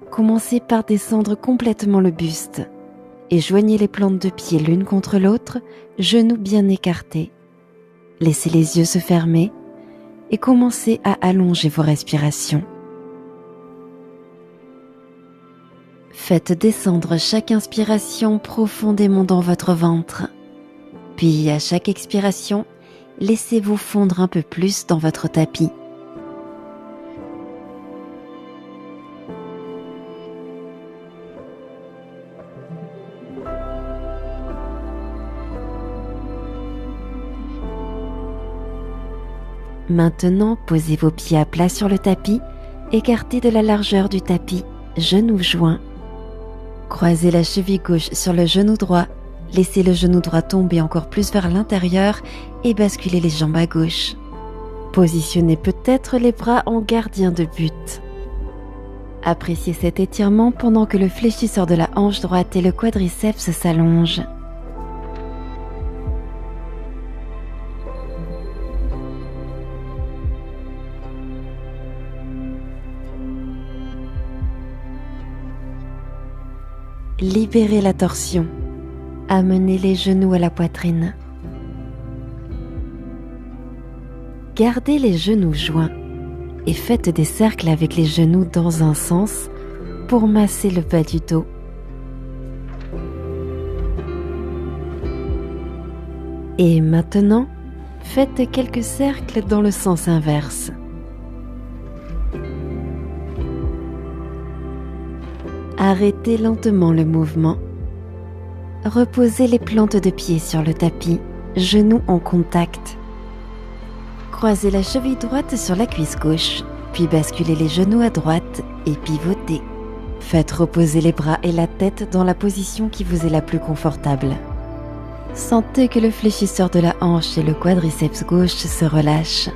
commencez par descendre complètement le buste et joignez les plantes de pied l'une contre l'autre, genoux bien écartés. Laissez les yeux se fermer et commencez à allonger vos respirations. Faites descendre chaque inspiration profondément dans votre ventre. Puis à chaque expiration, laissez-vous fondre un peu plus dans votre tapis. Maintenant, posez vos pieds à plat sur le tapis, écartés de la largeur du tapis, genoux joints. Croisez la cheville gauche sur le genou droit, laissez le genou droit tomber encore plus vers l'intérieur et basculez les jambes à gauche. Positionnez peut-être les bras en gardien de but. Appréciez cet étirement pendant que le fléchisseur de la hanche droite et le quadriceps s'allongent. Libérez la torsion. Amenez les genoux à la poitrine. Gardez les genoux joints et faites des cercles avec les genoux dans un sens pour masser le bas du dos. Et maintenant, faites quelques cercles dans le sens inverse. Arrêtez lentement le mouvement. Reposez les plantes de pied sur le tapis, genoux en contact. Croisez la cheville droite sur la cuisse gauche, puis basculez les genoux à droite et pivotez. Faites reposer les bras et la tête dans la position qui vous est la plus confortable. Sentez que le fléchisseur de la hanche et le quadriceps gauche se relâchent.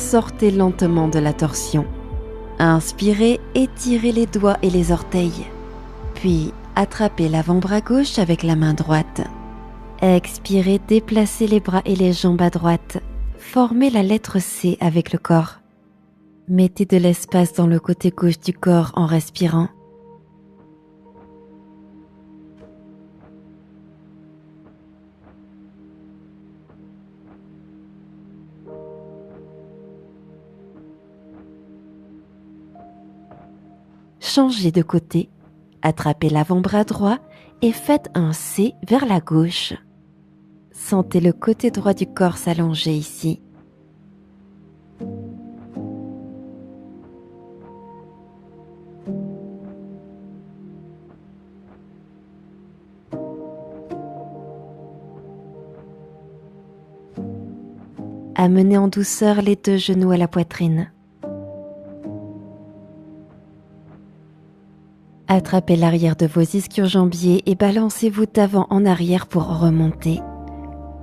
Sortez lentement de la torsion. Inspirez, étirez les doigts et les orteils. Puis, attrapez l'avant-bras gauche avec la main droite. Expirez, déplacez les bras et les jambes à droite. Formez la lettre C avec le corps. Mettez de l'espace dans le côté gauche du corps en respirant. Changez de côté, attrapez l'avant-bras droit et faites un C vers la gauche. Sentez le côté droit du corps s'allonger ici. Amenez en douceur les deux genoux à la poitrine. Attrapez l'arrière de vos ischio-jambiers et balancez-vous d'avant en arrière pour remonter.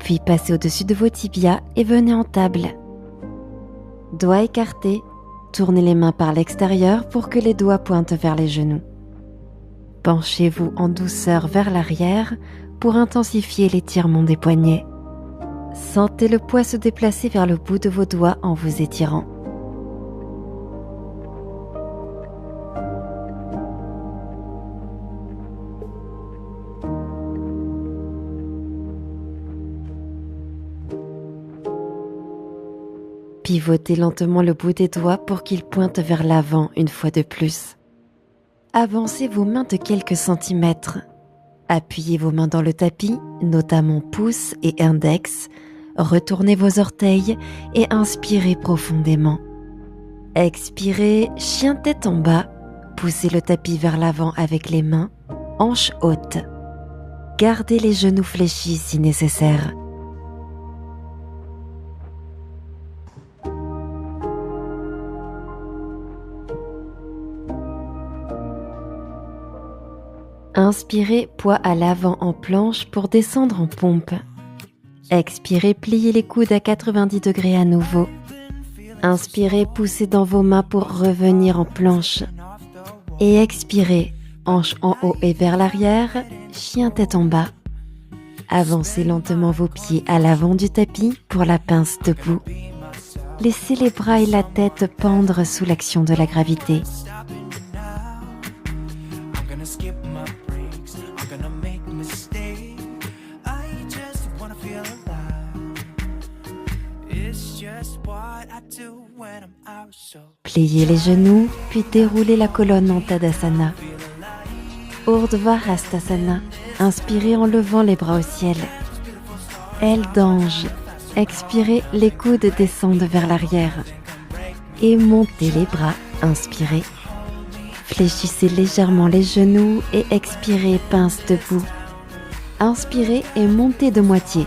Puis passez au-dessus de vos tibias et venez en table. Doigts écartés, tournez les mains par l'extérieur pour que les doigts pointent vers les genoux. Penchez-vous en douceur vers l'arrière pour intensifier l'étirement des poignets. Sentez le poids se déplacer vers le bout de vos doigts en vous étirant. Pivotez lentement le bout des doigts pour qu'il pointe vers l'avant une fois de plus. Avancez vos mains de quelques centimètres. Appuyez vos mains dans le tapis, notamment pouce et index. Retournez vos orteils et inspirez profondément. Expirez, chien tête en bas. Poussez le tapis vers l'avant avec les mains, hanches hautes. Gardez les genoux fléchis si nécessaire. Inspirez, poids à l'avant en planche pour descendre en pompe. Expirez, pliez les coudes à 90 degrés à nouveau. Inspirez, poussez dans vos mains pour revenir en planche. Et expirez, hanches en haut et vers l'arrière, chien tête en bas. Avancez lentement vos pieds à l'avant du tapis pour la pince debout. Laissez les bras et la tête pendre sous l'action de la gravité. Pliez les genoux, puis déroulez la colonne en Tadasana. Urdhva Hastasana, inspirez en levant les bras au ciel. Aile d'ange, expirez, les coudes descendent vers l'arrière. Et montez les bras, inspirez. Fléchissez légèrement les genoux et expirez, pince debout. Inspirez et montez de moitié.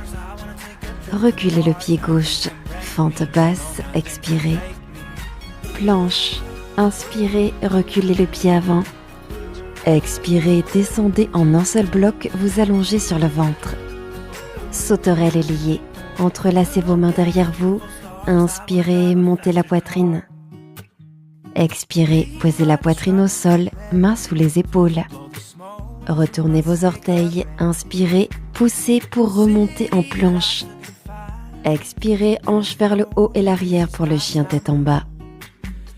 Reculez le pied gauche, fente basse, expirez. Planche, inspirez, reculez le pied avant. Expirez, descendez en un seul bloc, vous allongez sur le ventre. Sauterelle est liée, entrelacez vos mains derrière vous. Inspirez, montez la poitrine. Expirez, posez la poitrine au sol, mains sous les épaules. Retournez vos orteils, inspirez, poussez pour remonter en planche. Expirez, hanche vers le haut et l'arrière pour le chien tête en bas.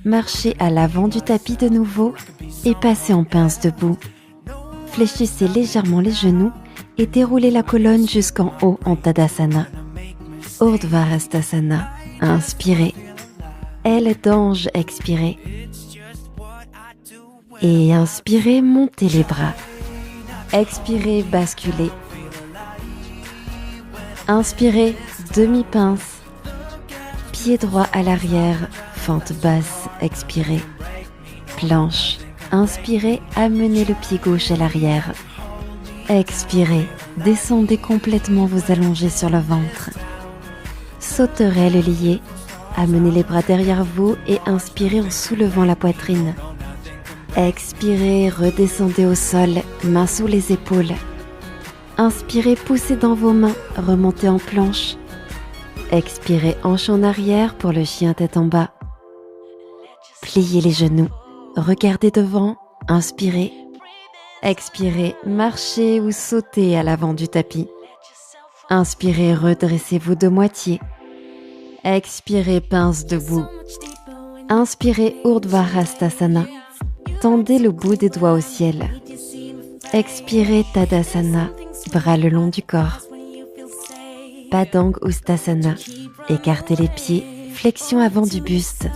Marchez à l'avant du tapis de nouveau et passez en pince debout. Fléchissez légèrement les genoux et déroulez la colonne jusqu'en haut en Tadasana. Urdhva Hastasana, inspirez. Aile d'ange, expirez. Et inspirez, montez les bras. Expirez, basculez. Inspirez, demi-pince. Pied droit à l'arrière, fente basse, expirez. Planche, inspirez, amenez le pied gauche à l'arrière. Expirez, descendez complètement, vous allongez sur le ventre. Sauterelle liée, amenez les bras derrière vous et inspirez en soulevant la poitrine. Expirez, redescendez au sol, mains sous les épaules. Inspirez, poussez dans vos mains, remontez en planche. Expirez, hanche en arrière pour le chien tête en bas. Pliez les genoux, regardez devant, inspirez. Expirez, marchez ou sautez à l'avant du tapis. Inspirez, redressez-vous de moitié. Expirez, pince debout. Inspirez, Urdhva Hastasana. Tendez le bout des doigts au ciel. Expirez, Tadasana, bras le long du corps. Padang Ustasana, écartez les pieds, flexion avant du buste.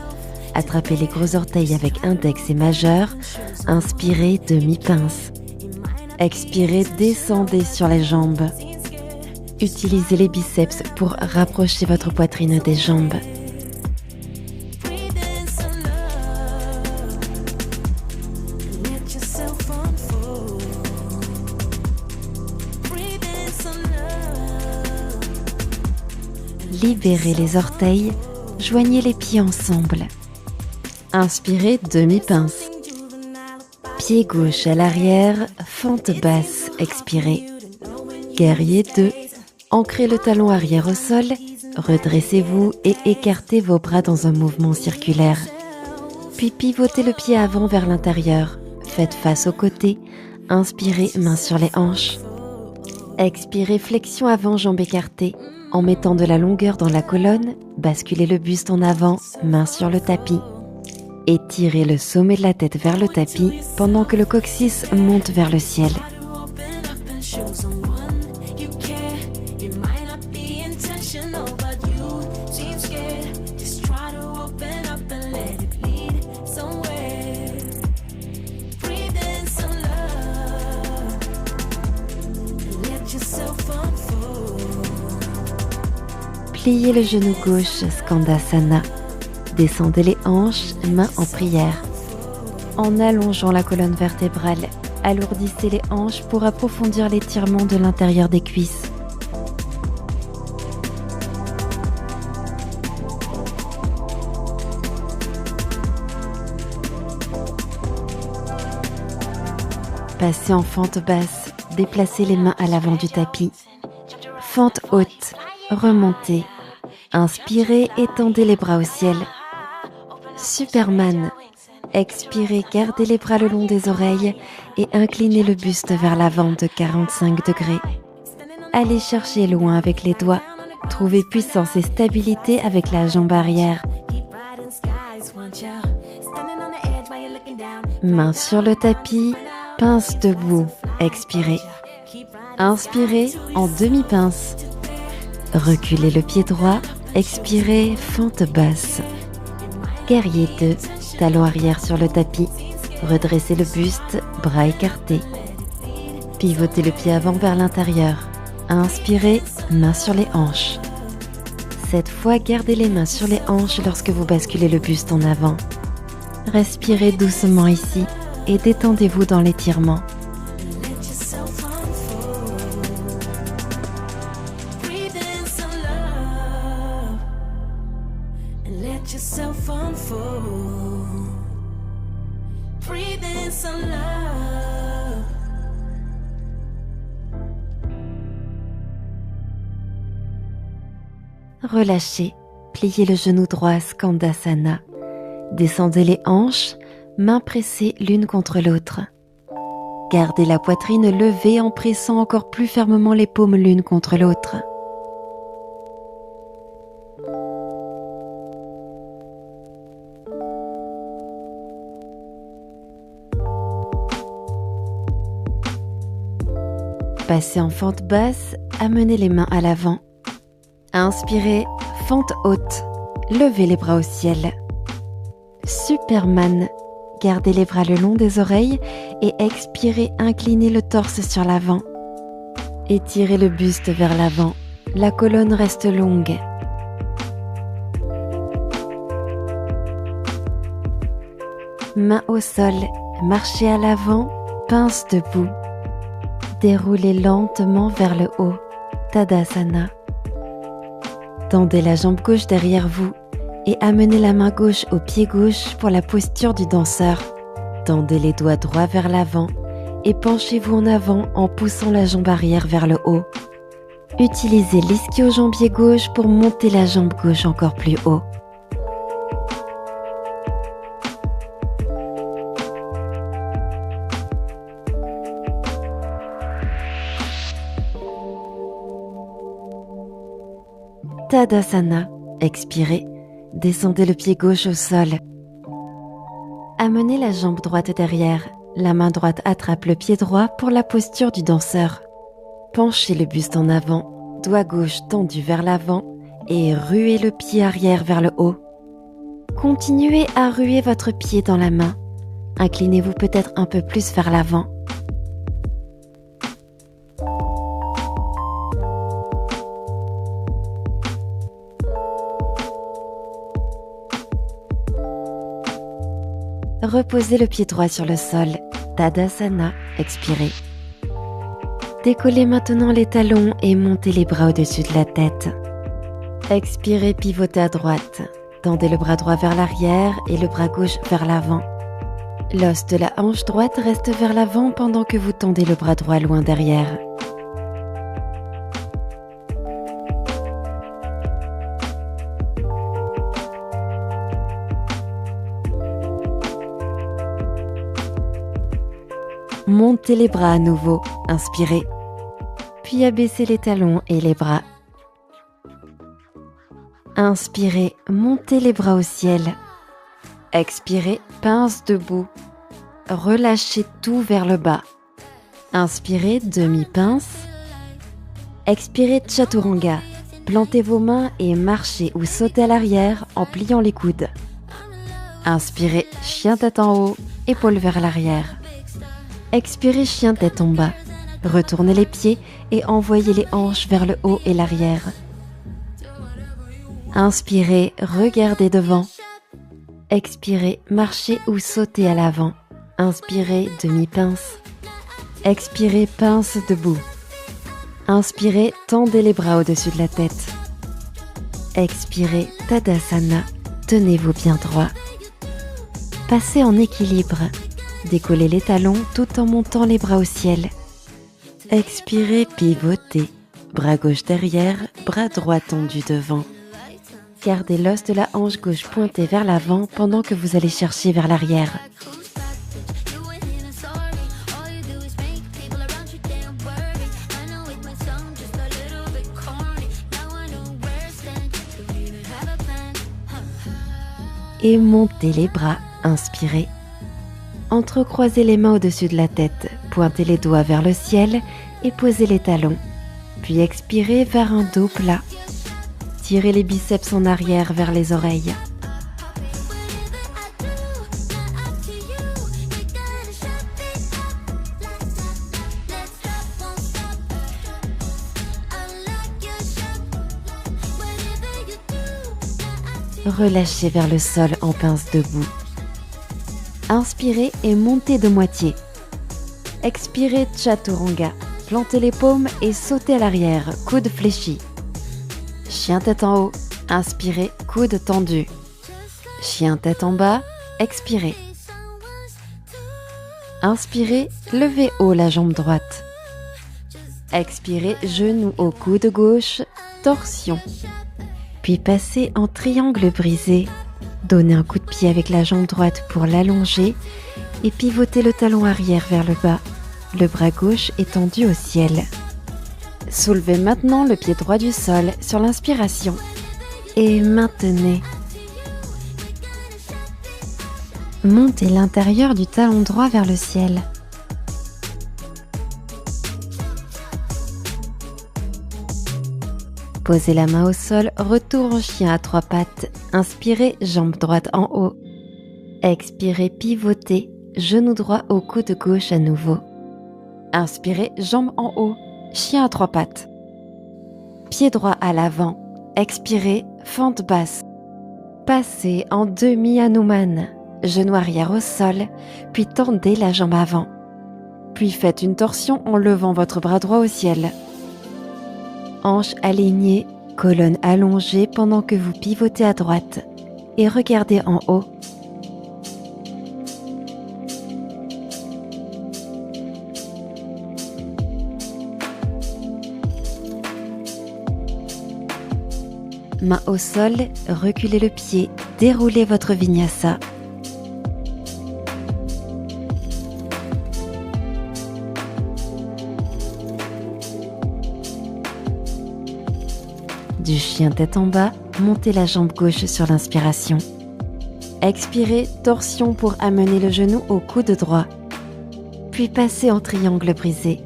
Attrapez les gros orteils avec index et majeur. Inspirez, demi-pince. Expirez, descendez sur les jambes. Utilisez les biceps pour rapprocher votre poitrine des jambes. Libérez les orteils, joignez les pieds ensemble. Inspirez, demi-pince. Pied gauche à l'arrière, fente basse, expirez. Guerrier 2, ancrez le talon arrière au sol, redressez-vous et écartez vos bras dans un mouvement circulaire. Puis pivotez le pied avant vers l'intérieur, faites face au côté, inspirez, main sur les hanches. Expirez, flexion avant, jambes écartées. En mettant de la longueur dans la colonne, basculez le buste en avant, main sur le tapis. Étirez le sommet de la tête vers le tapis pendant que le coccyx monte vers le ciel. Pliez le genou gauche, Skandasana. Descendez les hanches, mains en prière. En allongeant la colonne vertébrale, alourdissez les hanches pour approfondir l'étirement de l'intérieur des cuisses. Passez en fente basse, déplacez les mains à l'avant du tapis. Fente haute, remontez. Inspirez, étendez les bras au ciel. Superman. Expirez, gardez les bras le long des oreilles et inclinez le buste vers l'avant de 45 degrés. Allez chercher loin avec les doigts. Trouvez puissance et stabilité avec la jambe arrière. Main sur le tapis, pince debout, expirez. Inspirez en demi-pince. Reculez le pied droit, expirez, fente basse. Guerrier 2, talon arrière sur le tapis. Redressez le buste, bras écartés. Pivotez le pied avant vers l'intérieur. Inspirez, main sur les hanches. Cette fois, gardez les mains sur les hanches lorsque vous basculez le buste en avant. Respirez doucement ici et détendez-vous dans l'étirement. Relâchez, pliez le genou droit, Skandasana. Descendez les hanches, mains pressées l'une contre l'autre. Gardez la poitrine levée en pressant encore plus fermement les paumes l'une contre l'autre. Passez en fente basse, amenez les mains à l'avant. Inspirez, fente haute, levez les bras au ciel. Superman, gardez les bras le long des oreilles et expirez, inclinez le torse sur l'avant. Étirez le buste vers l'avant, la colonne reste longue. Main au sol, marchez à l'avant, pince debout. Déroulez lentement vers le haut, Tadasana. Tendez la jambe gauche derrière vous et amenez la main gauche au pied gauche pour la posture du danseur. Tendez les doigts droits vers l'avant et penchez-vous en avant en poussant la jambe arrière vers le haut. Utilisez l'ischio-jambier gauche pour monter la jambe gauche encore plus haut. Tadasana, expirez, descendez le pied gauche au sol. Amenez la jambe droite derrière, la main droite attrape le pied droit pour la posture du danseur. Penchez le buste en avant, doigt gauche tendu vers l'avant et ruez le pied arrière vers le haut. Continuez à ruer votre pied dans la main. Inclinez-vous peut-être un peu plus vers l'avant. Reposez le pied droit sur le sol, Tadasana, expirez. Décollez maintenant les talons et montez les bras au-dessus de la tête. Expirez, pivotez à droite. Tendez le bras droit vers l'arrière et le bras gauche vers l'avant. L'os de la hanche droite reste vers l'avant pendant que vous tendez le bras droit loin derrière. Montez les bras à nouveau, inspirez, puis abaissez les talons et les bras. Inspirez, montez les bras au ciel. Expirez, pince debout. Relâchez tout vers le bas. Inspirez, demi-pince. Expirez, Chaturanga. Plantez vos mains et marchez ou sautez à l'arrière en pliant les coudes. Inspirez, chien tête en haut, épaules vers l'arrière. Expirez, chien tête en bas. Retournez les pieds et envoyez les hanches vers le haut et l'arrière. Inspirez, regardez devant. Expirez, marchez ou sautez à l'avant. Inspirez, demi-pince. Expirez, pince debout. Inspirez, tendez les bras au-dessus de la tête. Expirez, Tadasana, tenez-vous bien droit. Passez en équilibre. Décollez les talons tout en montant les bras au ciel. Expirez, pivotez. Bras gauche derrière, bras droit tendu devant. Gardez l'os de la hanche gauche pointé vers l'avant pendant que vous allez chercher vers l'arrière. Et montez les bras, inspirez. Entrecroisez les mains au-dessus de la tête, pointez les doigts vers le ciel et posez les talons. Puis expirez vers un dos plat. Tirez les biceps en arrière vers les oreilles. Relâchez vers le sol en pince debout. Inspirez et montez de moitié. Expirez Chaturanga. Plantez les paumes et sautez à l'arrière, coude fléchi. Chien tête en haut. Inspirez, coude tendu. Chien tête en bas. Expirez. Inspirez, levez haut la jambe droite. Expirez, genou au coude gauche, torsion. Puis passez en triangle brisé. Donnez un coup de pied avec la jambe droite pour l'allonger et pivotez le talon arrière vers le bas, le bras gauche étendu au ciel. Soulevez maintenant le pied droit du sol sur l'inspiration et maintenez. Montez l'intérieur du talon droit vers le ciel. Posez la main au sol, retour en chien à trois pattes. Inspirez, jambe droite en haut. Expirez, pivotez, genou droit au coude gauche à nouveau. Inspirez, jambe en haut, chien à trois pattes. Pied droit à l'avant. Expirez, fente basse. Passez en demi-Hanuman, genou arrière au sol, puis tendez la jambe avant. Puis faites une torsion en levant votre bras droit au ciel. Hanches alignées, colonne allongée pendant que vous pivotez à droite et regardez en haut. Main au sol, reculez le pied, déroulez votre vinyasa. Du chien tête en bas, montez la jambe gauche sur l'inspiration. Expirez, torsion pour amener le genou au coude droit. Puis passez en triangle brisé.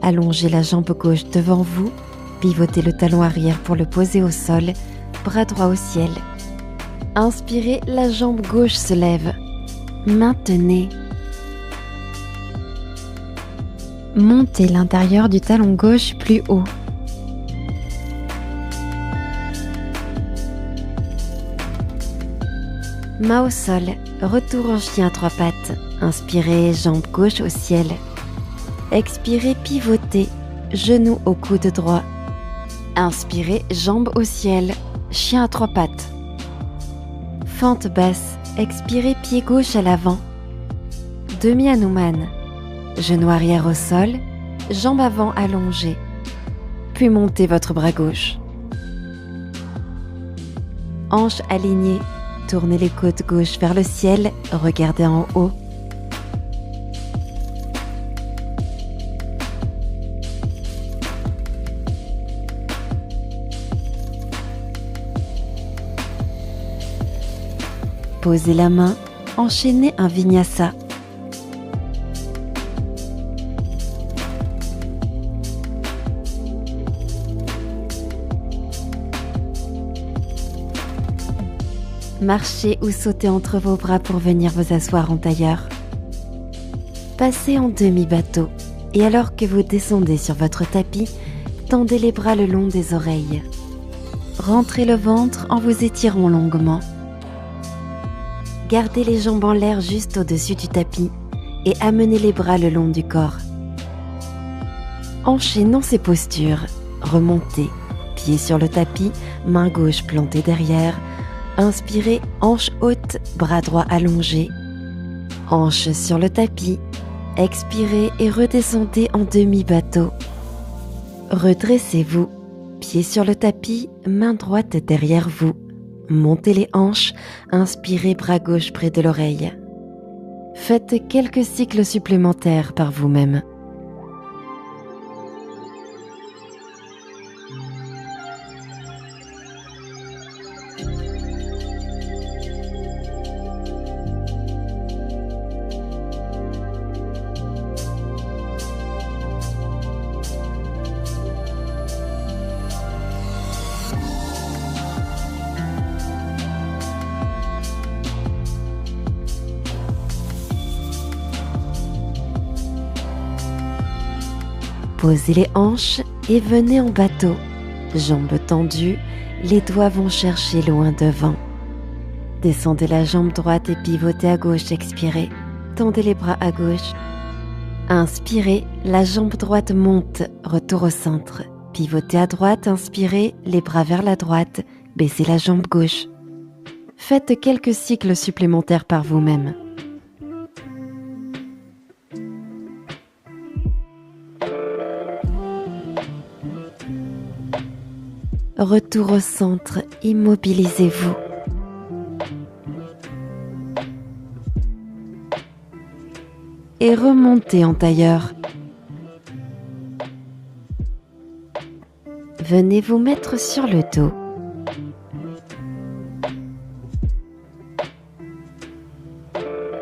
Allongez la jambe gauche devant vous, pivotez le talon arrière pour le poser au sol, bras droit au ciel. Inspirez, la jambe gauche se lève. Maintenez. Montez l'intérieur du talon gauche plus haut. Main au sol, retour en chien à trois pattes. Inspirez, jambe gauche au ciel. Expirez, pivotez, genou au coude droit. Inspirez, jambe au ciel, chien à trois pattes. Fente basse, expirez, pied gauche à l'avant. Demi-Hanuman, genou arrière au sol, jambe avant allongée. Puis montez votre bras gauche. Hanches alignées. Tournez les côtes gauche vers le ciel, regardez en haut. Posez la main, enchaînez un vinyasa. Marchez ou sautez entre vos bras pour venir vous asseoir en tailleur. Passez en demi-bateau et alors que vous descendez sur votre tapis, tendez les bras le long des oreilles. Rentrez le ventre en vous étirant longuement. Gardez les jambes en l'air juste au-dessus du tapis et amenez les bras le long du corps. Enchaînons ces postures. Remontez, pieds sur le tapis, main gauche plantée derrière. Inspirez, hanche haute, bras droit allongé. Hanche sur le tapis. Expirez et redescendez en demi-bateau. Redressez-vous, pieds sur le tapis, main droite derrière vous. montez les hanches, inspirez bras gauche près de l'oreille. Faites quelques cycles supplémentaires par vous-même. Posez les hanches et venez en bateau. Jambes tendues, les doigts vont chercher loin devant. Descendez la jambe droite et pivotez à gauche, expirez. Tendez les bras à gauche. Inspirez, la jambe droite monte, retour au centre. Pivotez à droite, inspirez, les bras vers la droite, baissez la jambe gauche. Faites quelques cycles supplémentaires par vous-même. Retour au centre, immobilisez-vous. Et remontez en tailleur. Venez vous mettre sur le dos.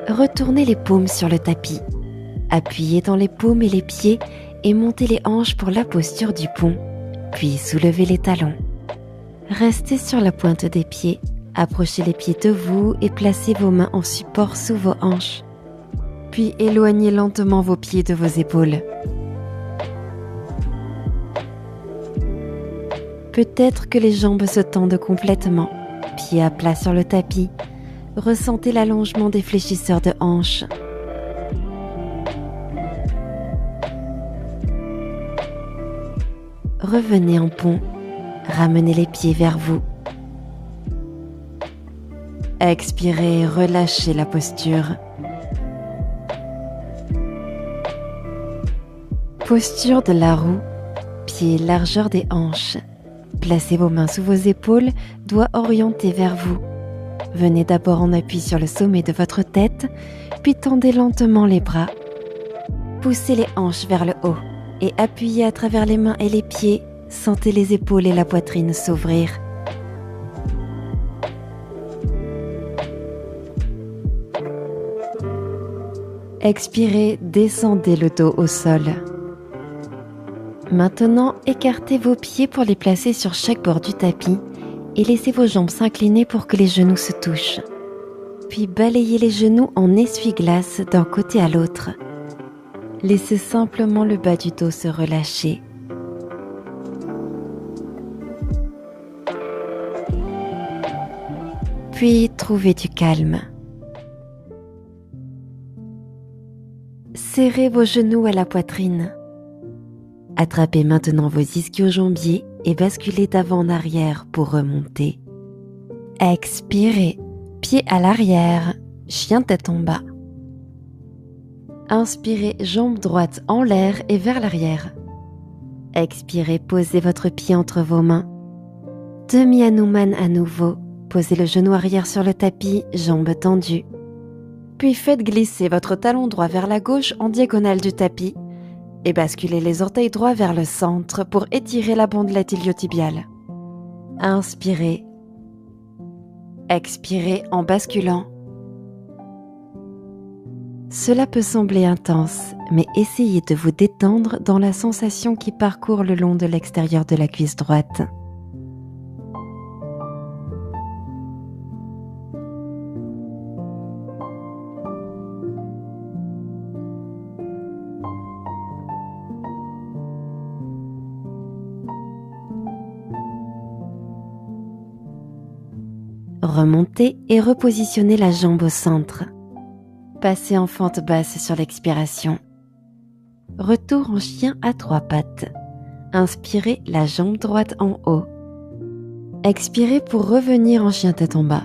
Retournez les paumes sur le tapis. Appuyez dans les paumes et les pieds et montez les hanches pour la posture du pont. Puis soulevez les talons. Restez sur la pointe des pieds, approchez les pieds de vous et placez vos mains en support sous vos hanches. Puis éloignez lentement vos pieds de vos épaules. Peut-être que les jambes se tendent complètement, pieds à plat sur le tapis. Ressentez l'allongement des fléchisseurs de hanches. Revenez en pont, ramenez les pieds vers vous. Expirez, relâchez la posture. Posture de la roue, pieds largeur des hanches. Placez vos mains sous vos épaules, doigts orientés vers vous. Venez d'abord en appui sur le sommet de votre tête, puis tendez lentement les bras. Poussez les hanches vers le haut et appuyez à travers les mains et les pieds. Sentez les épaules et la poitrine s'ouvrir. Expirez, descendez le dos au sol. Maintenant, écartez vos pieds pour les placer sur chaque bord du tapis et laissez vos jambes s'incliner pour que les genoux se touchent. Puis balayez les genoux en essuie-glace d'un côté à l'autre. Laissez simplement le bas du dos se relâcher. Puis trouvez du calme. Serrez vos genoux à la poitrine. Attrapez maintenant vos ischio-jambiers et basculez d'avant en arrière pour remonter. Expirez, pied à l'arrière, chien tête en bas. Inspirez, jambe droite en l'air et vers l'arrière. Expirez, posez votre pied entre vos mains. Demi-Hanuman à nouveau. Posez le genou arrière sur le tapis, jambes tendues. Puis faites glisser votre talon droit vers la gauche en diagonale du tapis et basculez les orteils droits vers le centre pour étirer la bandelette iliotibiale. Inspirez. Expirez en basculant. Cela peut sembler intense, mais essayez de vous détendre dans la sensation qui parcourt le long de l'extérieur de la cuisse droite. Remontez et repositionnez la jambe au centre. Passez en fente basse sur l'expiration. Retour en chien à trois pattes. Inspirez la jambe droite en haut. Expirez pour revenir en chien tête en bas.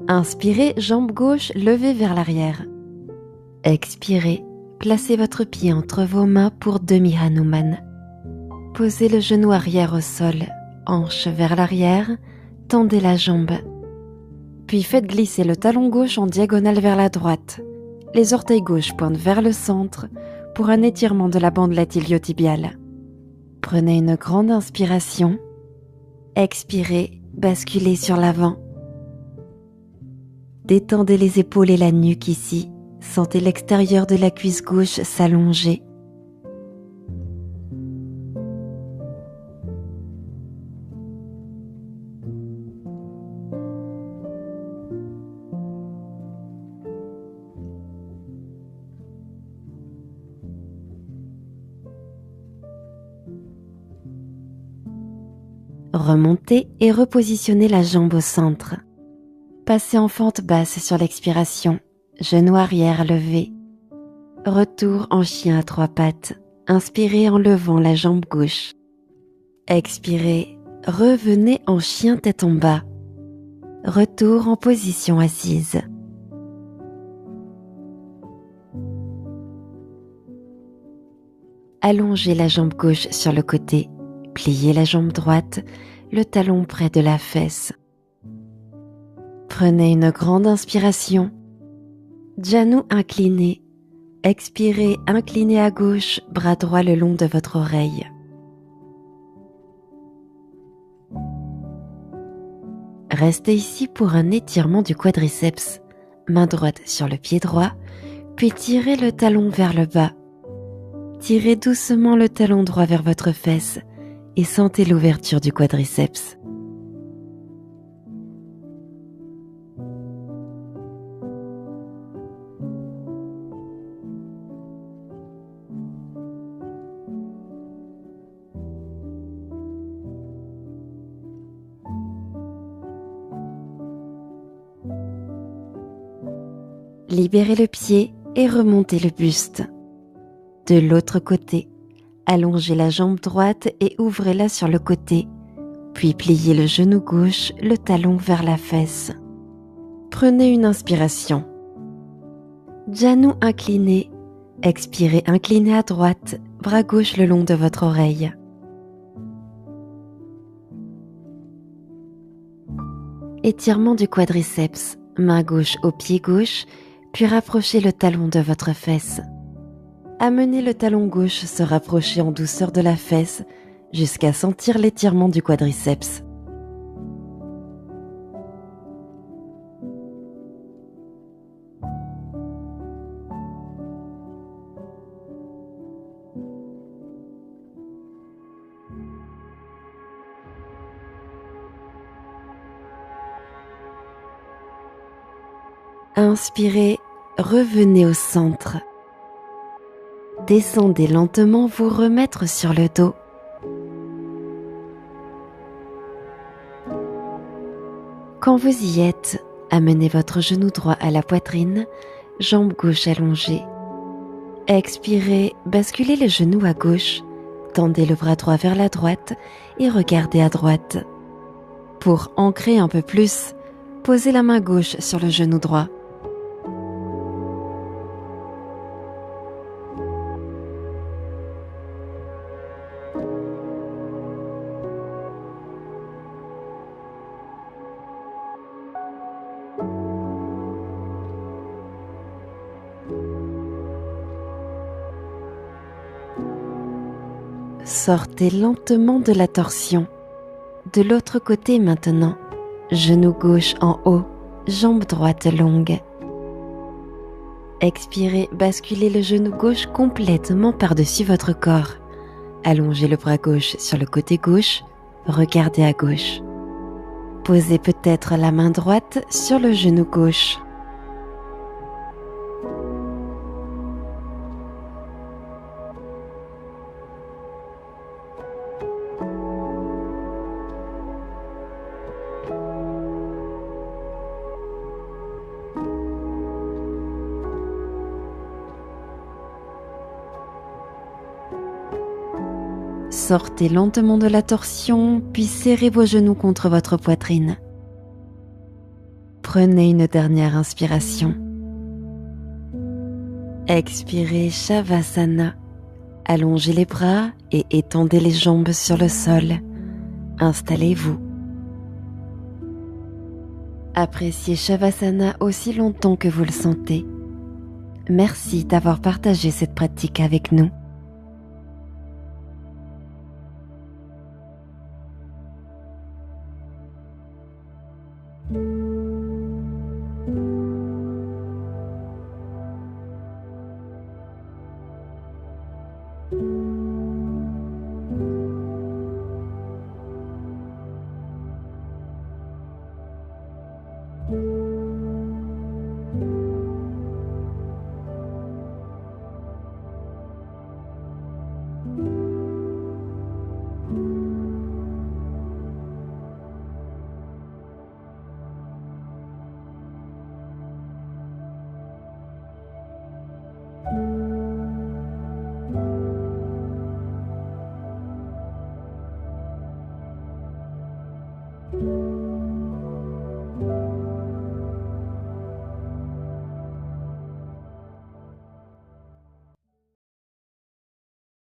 Inspirez, jambe gauche levée vers l'arrière. Expirez, placez votre pied entre vos mains pour demi-Hanuman. Posez le genou arrière au sol, hanche vers l'arrière, Tendez la jambe. Puis faites glisser le talon gauche en diagonale vers la droite. Les orteils gauches pointent vers le centre pour un étirement de la bandelette iliotibiale. Prenez une grande inspiration. Expirez, basculez sur l'avant. Détendez les épaules et la nuque ici. Sentez l'extérieur de la cuisse gauche s'allonger. Remontez et repositionnez la jambe au centre. Passez en fente basse sur l'expiration, genou arrière levé. Retour en chien à 3 pattes. Inspirez en levant la jambe gauche. Expirez, revenez en chien tête en bas. Retour en position assise. Allongez la jambe gauche sur le côté. Pliez la jambe droite, le talon près de la fesse. Prenez une grande inspiration. Genou incliné. Expirez, incliné à gauche, bras droit le long de votre oreille. Restez ici pour un étirement du quadriceps. Main droite sur le pied droit, puis tirez le talon vers le bas. Tirez doucement le talon droit vers votre fesse et sentez l'ouverture du quadriceps. Libérez le pied et remontez le buste. De l'autre côté, allongez la jambe droite et ouvrez-la sur le côté, puis pliez le genou gauche, le talon vers la fesse. Prenez une inspiration. Genou incliné, expirez incliné à droite, bras gauche le long de votre oreille. Étirement du quadriceps, main gauche au pied gauche, puis rapprochez le talon de votre fesse. Amenez le talon gauche se rapprocher en douceur de la fesse jusqu'à sentir l'étirement du quadriceps. Inspirez, revenez au centre. Descendez lentement vous remettre sur le dos. Quand vous y êtes, amenez votre genou droit à la poitrine, jambe gauche allongée. Expirez, basculez le genou à gauche, tendez le bras droit vers la droite et regardez à droite. Pour ancrer un peu plus, posez la main gauche sur le genou droit. Sortez lentement de la torsion. De l'autre côté maintenant, genou gauche en haut, jambe droite longue. Expirez, basculez le genou gauche complètement par-dessus votre corps. Allongez le bras gauche sur le côté gauche, regardez à gauche. Posez peut-être la main droite sur le genou gauche. Sortez lentement de la torsion, puis serrez vos genoux contre votre poitrine. Prenez une dernière inspiration. Expirez Shavasana. Allongez les bras et étendez les jambes sur le sol. Installez-vous. Appréciez Shavasana aussi longtemps que vous le sentez. Merci d'avoir partagé cette pratique avec nous.